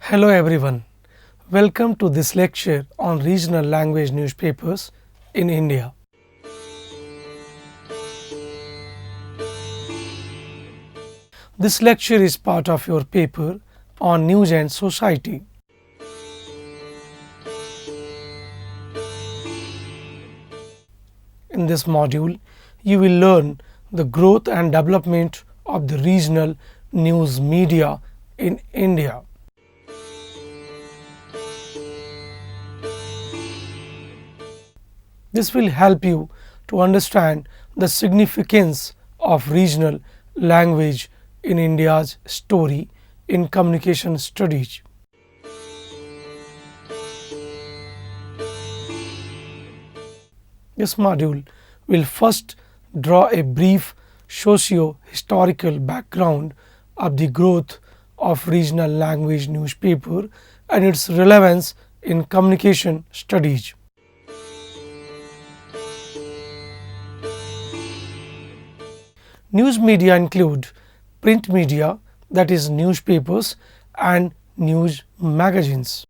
Hello everyone, welcome to this lecture on regional language newspapers in India. This lecture is part of your paper on news and society. In this module, you will learn the growth and development of the regional news media in India. This will help you to understand the significance of regional language in India's story in communication studies. This module will first draw a brief socio-historical background of the growth of regional language newspaper and its relevance in communication studies. News media include print media, that is newspapers and news magazines.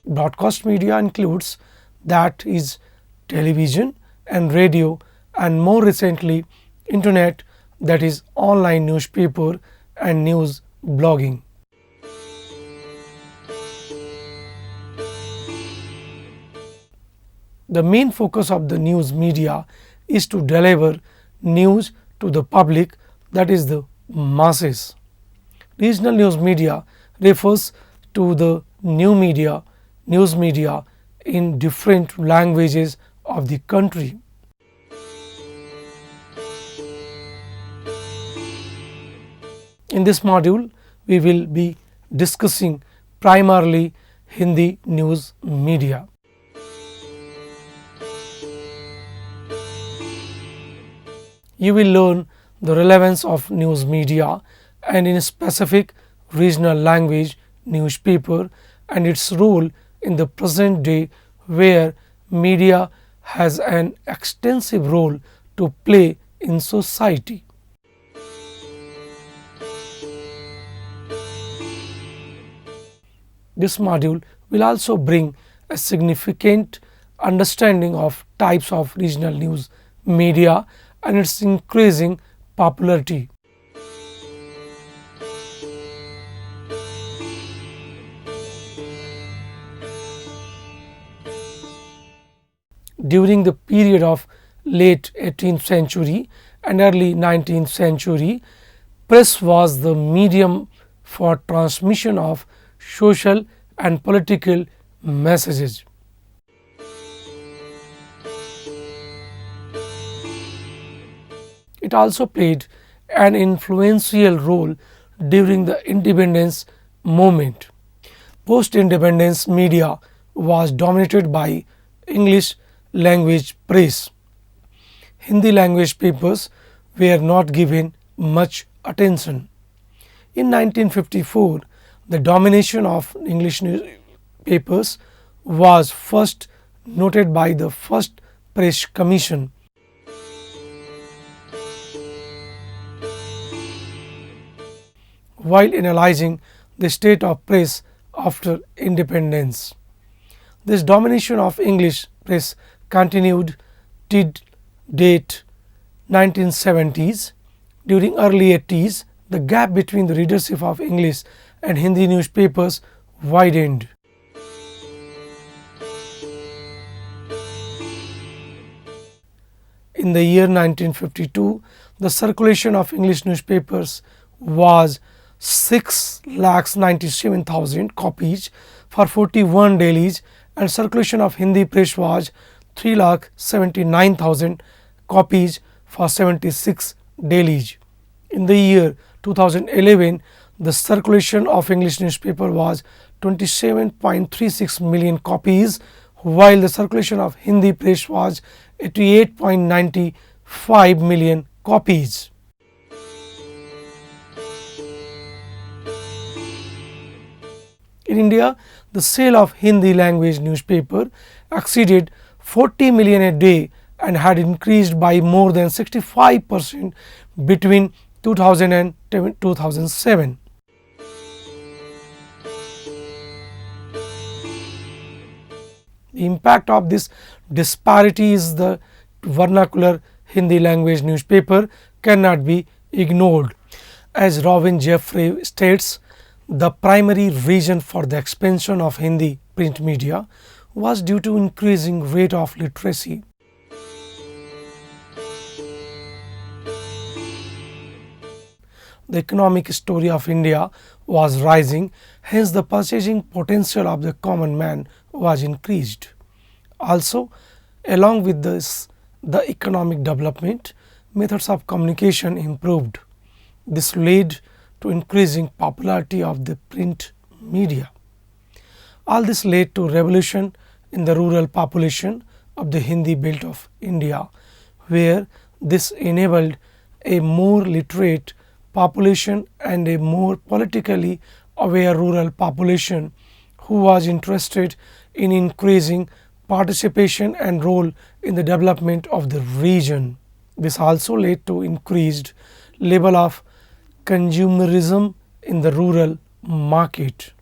Broadcast media includes, that is television and radio, and more recently internet, that is online newspaper and news blogging. The main focus of the news media is to deliver news to the public, that is the masses. Regional news media refers to the news media in different languages of the country. In this module, we will be discussing primarily Hindi news media. You will learn the relevance of news media and in specific regional language newspaper and its role in the present day, where media has an extensive role to play in society. This module will also bring a significant understanding of types of regional news media and its increasing popularity. During the period of late 18th century and early 19th century, press was the medium for transmission of social and political messages. It also played an influential role during the independence movement. Post-independence media was dominated by English language press. Hindi language papers were not given much attention. In 1954, the domination of English newspapers was first noted by the First Press Commission. While analyzing the state of press after independence, this domination of English press continued till date 1970s. During early 80s, the gap between the readership of English and Hindi newspapers widened. In the year 1952, the circulation of English newspapers was 6,97,000 copies for 41 dailies, and circulation of Hindi press was 3,79,000 copies for 76 dailies. In the year 2011, the circulation of English newspaper was 27.36 million copies, while the circulation of Hindi press was 88.95 million copies. In India, the sale of Hindi language newspaper exceeded 40 million a day and had increased by more than 65% between 2000 and 2007. The impact of this disparity is the vernacular Hindi language newspaper cannot be ignored. As Robin Jeffrey states, the primary reason for the expansion of Hindi print media was due to increasing rate of literacy. The economic story of India was rising, hence the purchasing potential of the common man was increased. Also, along with this, the economic development, methods of communication improved. This led to increasing popularity of the print media. All this led to revolution in the rural population of the Hindi belt of India, where this enabled a more literate population and a more politically aware rural population who was interested in increasing participation and role in the development of the region. This also led to increased level of consumerism in the rural market.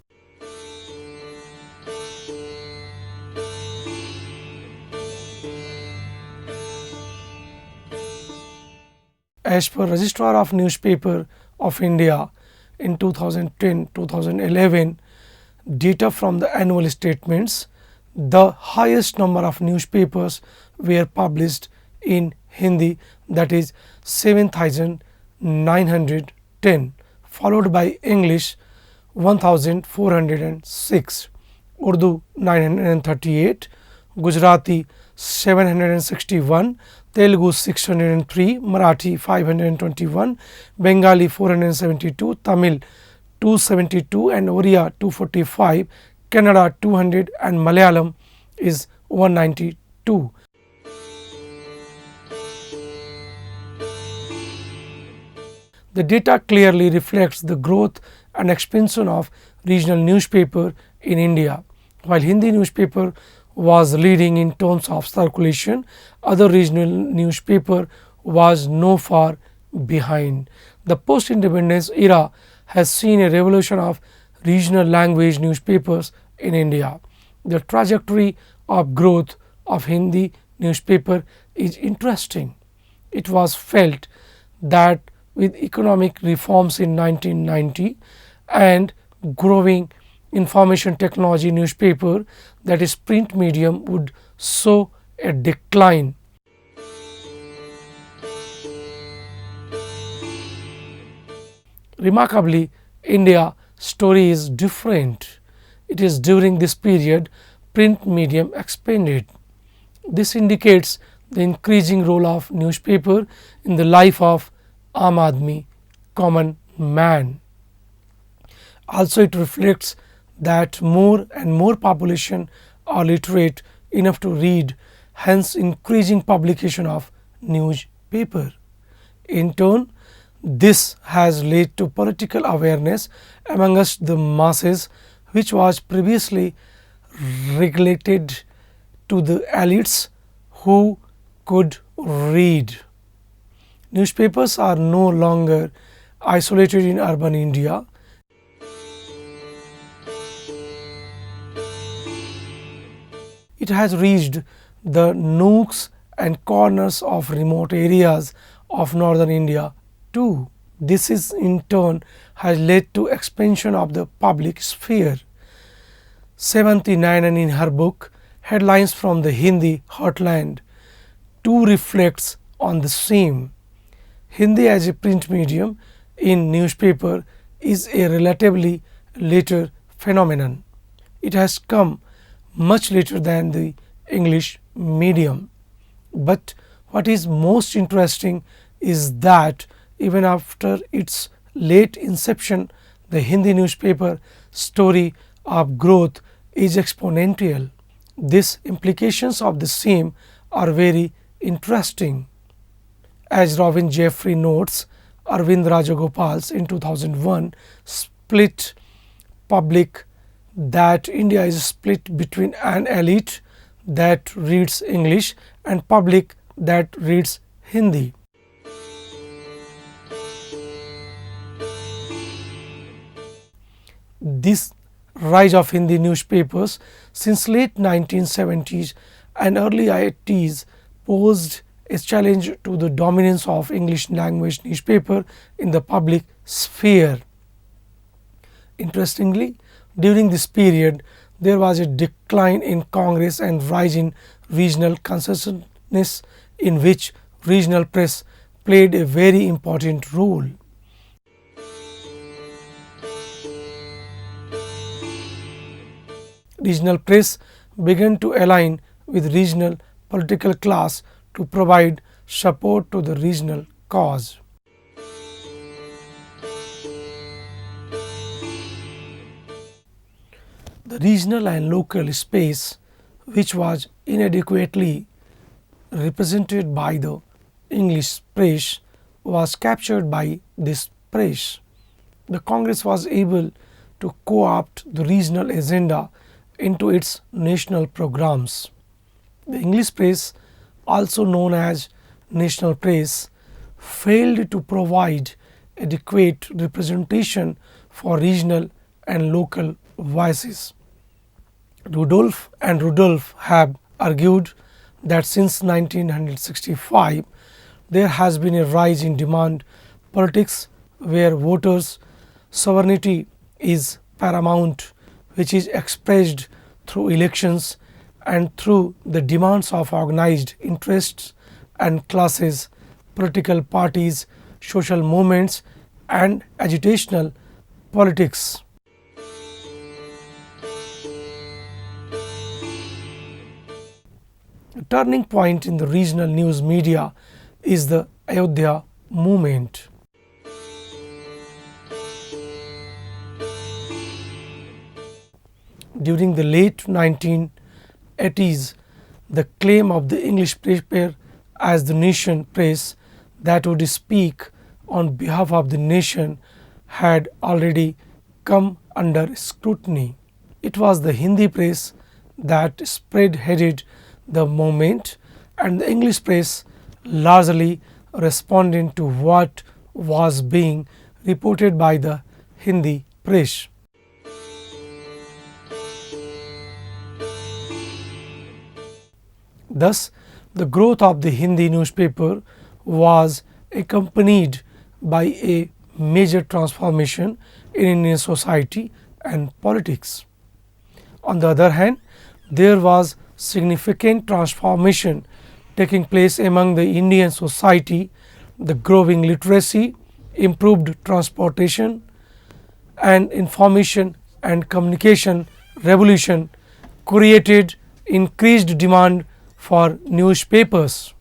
As per Registrar of Newspaper of India in 2010-2011 data from the annual statements, the highest number of newspapers were published in Hindi, that is 7,910, followed by English 1,406, Urdu 938, Gujarati 761, Telugu 603, Marathi 521, Bengali 472, Tamil 272 and Oriya 245, Kannada 200 and Malayalam is 192. The data clearly reflects the growth and expansion of regional newspaper in India. While Hindi newspaper was leading in terms of circulation, other regional newspaper was no far behind. The post-independence era has seen a revolution of regional language newspapers in India. The trajectory of growth of Hindi newspaper is interesting. It was felt that with economic reforms in 1990 and growing information technology newspaper, that is print medium, would show a decline. Remarkably, India story is different. It is during this period print medium expanded. This indicates the increasing role of newspaper in the life of Aam Aadmi, common man. Also, it reflects that more and more population are literate enough to read, hence increasing publication of newspaper. In turn, this has led to political awareness amongst the masses, which was previously regulated to the elites who could read. Newspapers are no longer isolated in urban India. It has reached the nooks and corners of remote areas of northern India too. This is in turn has led to expansion of the public sphere. 79 in her book Headlines from the Hindi Heartland too reflects on the same. Hindi as a print medium in newspaper is a relatively later phenomenon. It has come much later than the English medium. But what is most interesting is that even after its late inception, the Hindi newspaper story of growth is exponential. These implications of the same are very interesting. As Robin Jeffrey notes, Arvind Rajagopal's in 2001 split public that India is split between an elite that reads English and public that reads Hindi. This rise of Hindi newspapers since late 1970s and early 80s posed a challenge to the dominance of English language newspaper in the public sphere. Interestingly, during this period, there was a decline in Congress and rise in regional consciousness in which regional press played a very important role. Regional press began to align with regional political class to provide support to the regional cause. The regional and local space, which was inadequately represented by the English press, was captured by this press. The Congress was able to co-opt the regional agenda into its national programs. The English press, also known as national press, failed to provide adequate representation for regional and local voices. Rudolph have argued that since 1965 there has been a rise in demand politics where voters' sovereignty is paramount, which is expressed through elections and through the demands of organized interests and classes, political parties, social movements and agitational politics. A turning point in the regional news media is the Ayodhya movement. During the late 1980s, the claim of the English paper as the nation press that would speak on behalf of the nation had already come under scrutiny. It was the Hindi press that spearheaded the movement, and the English press largely responded to what was being reported by the Hindi press. Thus, the growth of the Hindi newspaper was accompanied by a major transformation in Indian society and politics. On the other hand, there was significant transformation taking place among the Indian society. The growing literacy, improved transportation and information and communication revolution created increased demand for newspapers.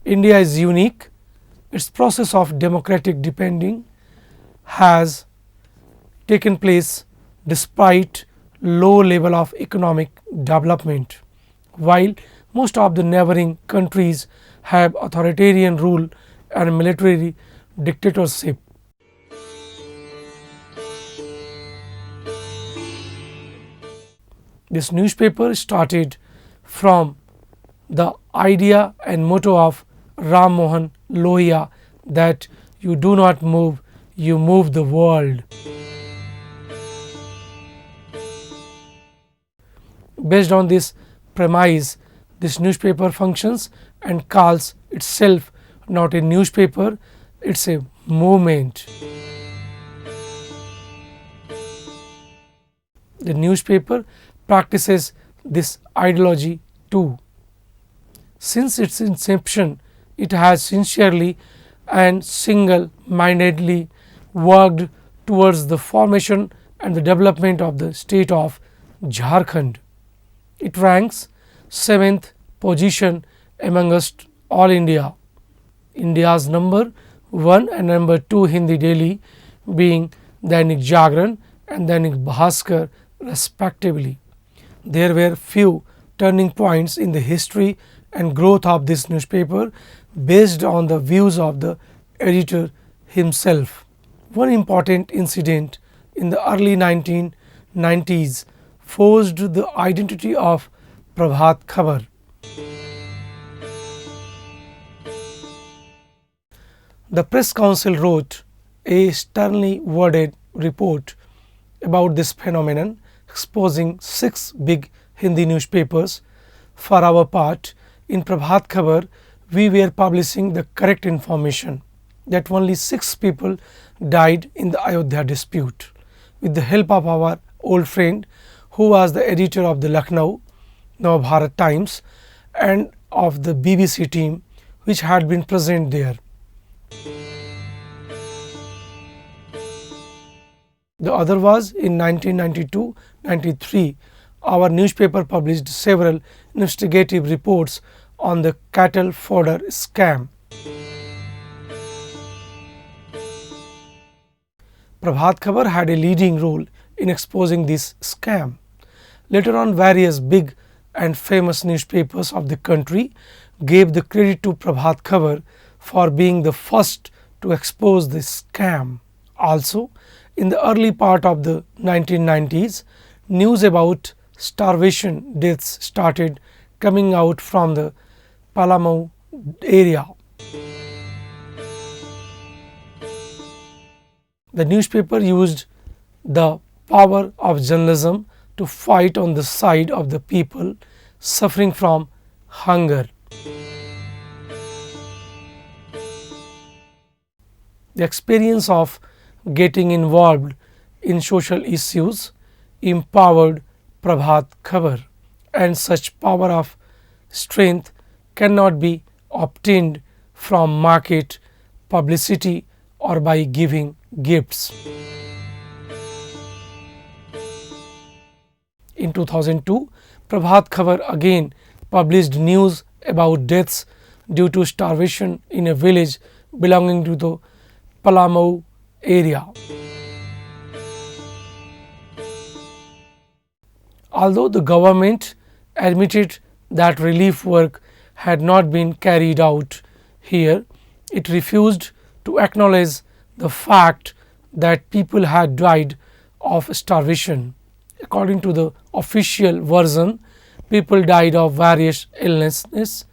India is unique. Its process of democratic depending has taken place despite low level of economic development. While most of the neighboring countries have authoritarian rule and military dictatorship. This newspaper started from the idea and motto of Ram Mohan Lohia that you do not move, you move the world. Based on this premise, this newspaper functions and calls itself not a newspaper, it is a movement. The newspaper practices this ideology too. Since its inception, it has sincerely and single-mindedly worked towards the formation and the development of the state of Jharkhand. It ranks 7th position amongst all India. India's number 1 and number 2 Hindi daily being Dainik Jagran and Dainik Bhaskar respectively. There were few turning points in the history and growth of this newspaper based on the views of the editor himself. One important incident in the early 1990s forged the identity of Prabhat Khabar. The Press Council wrote a sternly worded report about this phenomenon, exposing 6 big Hindi newspapers. For our part, in Prabhat Khabar, we were publishing the correct information that only 6 people died in the Ayodhya dispute. With the help of our old friend who was the editor of the Lucknow Navbharat Times and of the BBC team which had been present there. The other was in 1992-93, our newspaper published several investigative reports on the cattle fodder scam. Prabhat Khabar had a leading role in exposing this scam. Later on, various big and famous newspapers of the country gave the credit to Prabhat Khabar for being the first to expose this scam. Also, in the early part of the 1990s, news about starvation deaths started coming out from the Palamau area. The newspaper used the power of journalism to fight on the side of the people suffering from hunger. The experience of getting involved in social issues empowered Prabhat Khabar, and such power of strength cannot be obtained from market publicity or by giving gifts. In 2002, Prabhat Khabar again published news about deaths due to starvation in a village belonging to the Palamau area. Although the government admitted that relief work had not been carried out here, it refused to acknowledge the fact that people had died of starvation. According to the official version, people died of various illnesses.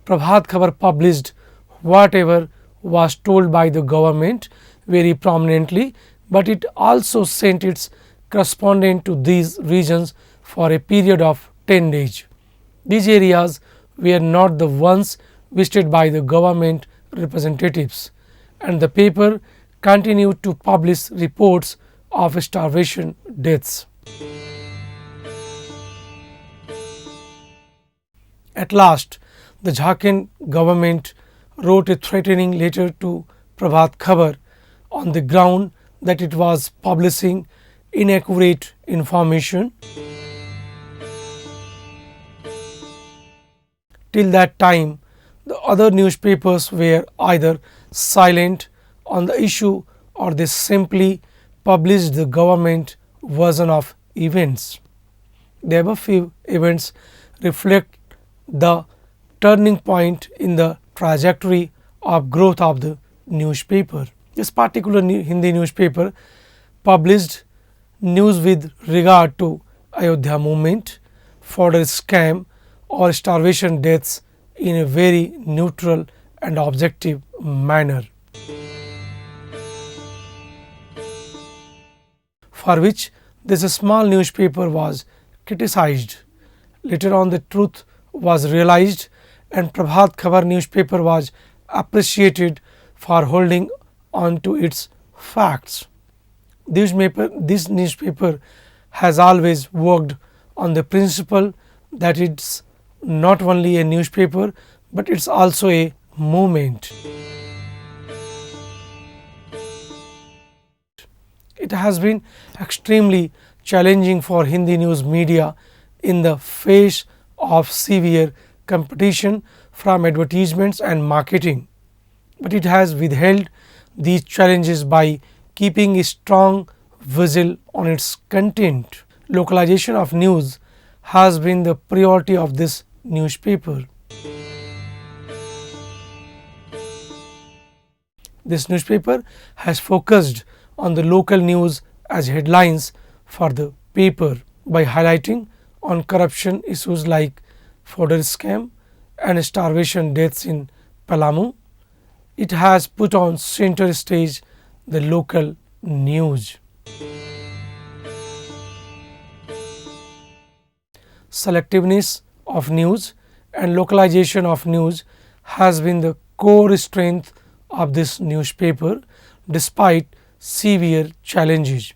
Prabhat Khabar published whatever was told by the government very prominently, but it also sent its correspondent to these regions for a period of 10 days. These areas were not the ones visited by the government representatives, and the paper continued to publish reports of starvation deaths. At last, the Jharkhand government wrote a threatening letter to Prabhat Khabar on the ground that it was publishing inaccurate information. Till that time, the other newspapers were either silent on the issue or they simply published the government version of events. The above few events reflect the turning point in the trajectory of growth of the newspaper. This particular Hindi newspaper published news with regard to Ayodhya movement, fodder scam or starvation deaths in a very neutral and objective manner, for which this small newspaper was criticized. Later on, the truth was realized and Prabhat Khabar newspaper was appreciated for holding on to its facts. This newspaper has always worked on the principle that it's not only a newspaper, but it's also a movement. It has been extremely challenging for Hindi news media in the face of severe competition from advertisements and marketing, but it has withheld these challenges by keeping a strong vigil on its content. Localization of news has been the priority of this newspaper. This newspaper has focused on the local news as headlines for the paper by highlighting on corruption issues like fodder scam and starvation deaths in Palamu, It has put on center stage the local news. Selectiveness of news and localization of news has been the core strength of this newspaper despite severe challenges.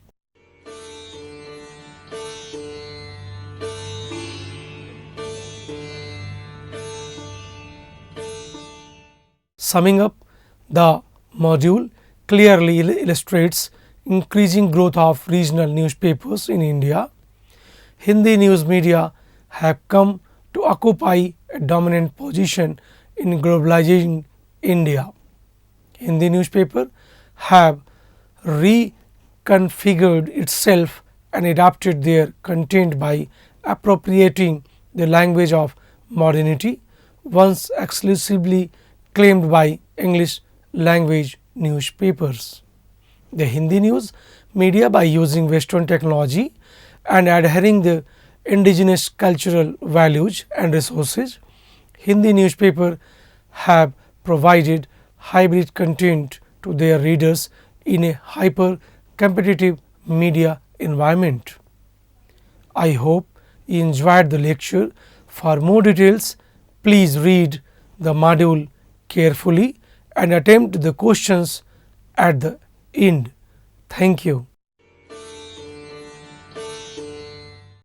Summing up, the module clearly illustrates increasing growth of regional newspapers in India. Hindi news media have come to occupy a dominant position in globalizing India. Hindi newspaper have reconfigured itself and adapted their content by appropriating the language of modernity once exclusively claimed by English language newspapers. The Hindi news media, by using Western technology and adhering the indigenous cultural values and resources, Hindi newspaper have provided hybrid content to their readers in a hyper competitive media environment. I hope you enjoyed the lecture. For more details, please read the module carefully and attempt the questions at the end. Thank you.